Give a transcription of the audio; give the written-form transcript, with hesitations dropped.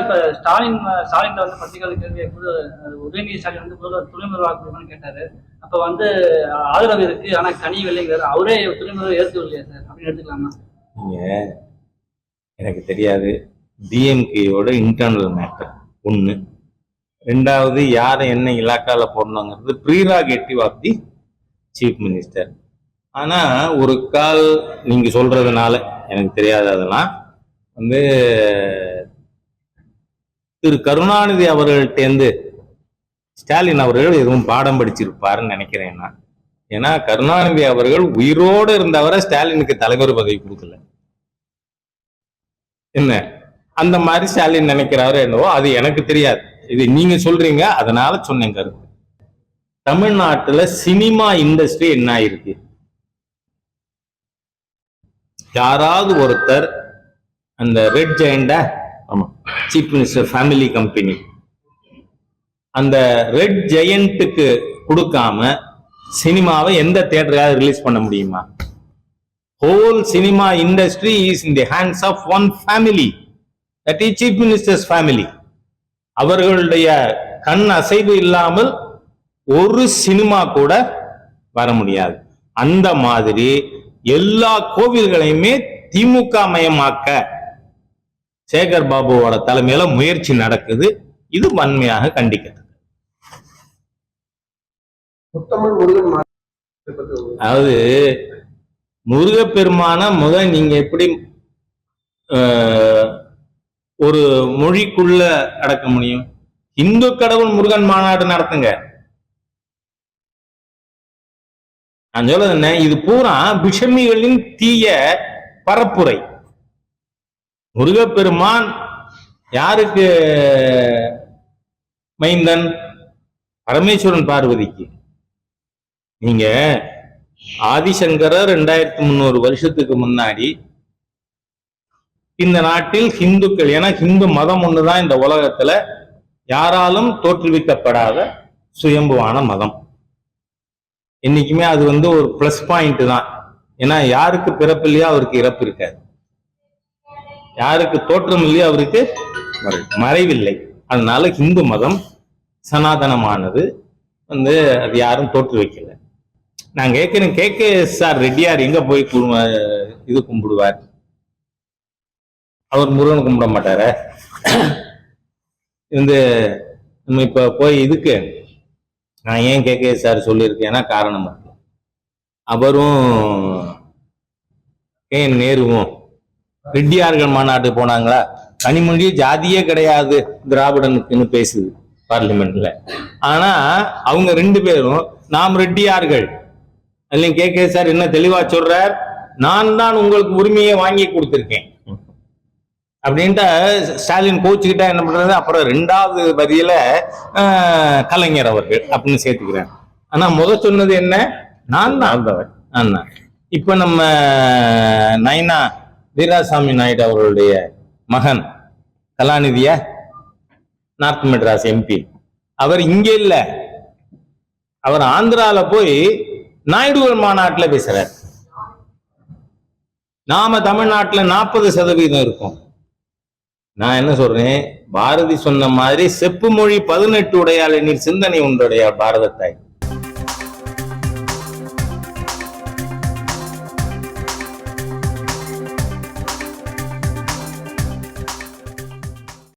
இப்ப ஸ்டாலின் வந்து பத்திரிகையாளர் கேள்வி கேட்கும்போது உதயநிதி ஸ்டாலின் வந்து துணை முதல்வர் கேட்டாரு. அப்ப வந்து ஆதரவு இருக்கு, ஆனா கனிவில்லைங்கிறாரு. அவரே துணை முதல்வர் ஏற்கவில்லையா சார் அப்படின்னு எடுத்துக்கலாமா? நீங்க எனக்கு தெரியாது, டிஎம்கேயோட இன்டர்னல் மேட்டர் ஒண்ணு. ரெண்டாவது, யாரை என்ன இலாக்கால போடணுங்கிறது prerogative of the chief minister. ஆனா ஒரு கால் நீங்க சொல்றதுனால எனக்கு தெரியாது, அதெல்லாம் வந்து திரு கருணாநிதி அவர்கள்ட்டேருந்து ஸ்டாலின் அவர்கள் எதுவும் பாடம் படிச்சிருப்பாருன்னு நினைக்கிறேன் நான். ஏன்னா கருணாநிதி அவர்கள் உயிரோடு இருந்தவரை ஸ்டாலினுக்கு தலைவர் பதவி கொடுக்கல. என்ன அந்த மாதிரி ஸ்டாலின் நினைக்கிறாரு என்னவோ அது எனக்கு தெரியாது, இது நீங்க சொல்றீங்க அதனால சொன்னேன் கருத்து. தமிழ்நாட்டுல சினிமா இண்டஸ்ட்ரி என்ன ஆயிருக்கு? யாராவது ஒருத்தர் அந்த ரெட் ஜெயண்டா சீஃப் மினிஸ்டர் ஃபேமிலி கம்பெனி, அந்த ரெட் ஜெயண்ட்டுக்கு கொடுக்காம சினிமாவை எந்த தியேட்டராவது ரிலீஸ் பண்ண முடியுமா? Whole cinema industry is in the hands of one family, that is chief minister's family. அவர்களுடைய கண் அசைவு இல்லாமல் ஒரு சினிமா கூட வர முடியாது. அந்த மாதிரி எல்லா கோவில்களையுமே திமுக மயமாக்க சேகர் பாபுவோட தலைமையில முயற்சி நடக்குது. இது வன்மையாக கண்டிக்கிறது. அதாவது முருகப்பெருமான நீங்க எப்படி ஒரு மொழிக்குள்ள அடக்க முடியும்? இந்து கடவுள் முருகன் மாநாடு நடத்துங்க. நான் சொல்றது என்ன, இது பூரா விஷமிகளின் தீய பரப்புரை. முருகப்பெருமான் யாருக்கு மைந்தன்? பரமேஸ்வரன் பார்வதிக்கு. நீங்க ஆதிசங்கரர் 2300 வருஷத்துக்கு முன்னாடி இந்த நாட்டில் ஹிந்துக்கள், ஏன்னா ஹிந்து மதம் ஒண்ணுதான் இந்த உலகத்துல யாராலும் தோற்றுவிக்கப்படாத சுயம்புவான மதம். என்னைக்குமே அது வந்து ஒரு பிளஸ் பாயிண்ட் தான். ஏன்னா யாருக்கு பிறப்பு இல்லையோ அவருக்கு இறப்பு இருக்காது, யாருக்கு தோற்றம் இல்லையோ அவருக்கு மறைவில்லை. அதனால ஹிந்து மதம் சனாதனமானது வந்து அது யாரும் தோற்று வைக்கல. நான் கேட்கிறேன், KKSR ரெட்டியார் எங்க போய் இது கும்பிடுவார்? அவர் முருகன் கும்பிட மாட்டார? வந்து நம்ம இப்ப போய் இதுக்கு நான் ஏன் KKSR சொல்லியிருக்கேன்னா காரணம் இருக்கு. அவரும் நேருவும் ரெட்டியார்கள் மாநாட்டு போனாங்களா? கனிமொழி ஜாதியே கிடையாது திராவிடனுக்குன்னு பேசுது பார்லிமெண்ட்ல. ஆனா அவங்க 2 பேரும் நாம் ரெட்டியார்கள் இல்லைங்க. KKSR என்ன தெளிவா சொல்றார், நான் தான் உங்களுக்கு உரிமையை வாங்கி கொடுத்திருக்கேன் அப்படின்ட்டு ஸ்டாலின் கோச்சுக்கிட்டா என்ன பண்றது? அப்புறம் 2வது வரியில கலைஞர் அவர்கள் அப்படின்னு சேர்த்துக்கிறேன். ஆனா சொன்னது என்ன? நான் தான். இப்ப நம்ம நைனா வீராசாமி நாயுடு அவர்களுடைய மகன் கலாநிதியா, நார்த் மெட்ராஸ் MP, அவர் இங்க இல்ல, அவர் ஆந்திரால போய் நாயுடுகள் மாநாட்டில் பேசுறார். நாம தமிழ்நாட்டுல 40% இருக்கும். நான் என்ன சொல்றேன், பாரதி சொன்ன மாதிரி செப்பு மொழி 18 உடையாள் எனில் சிந்தனை உண்டுடையாள் பாரதத்தாய்.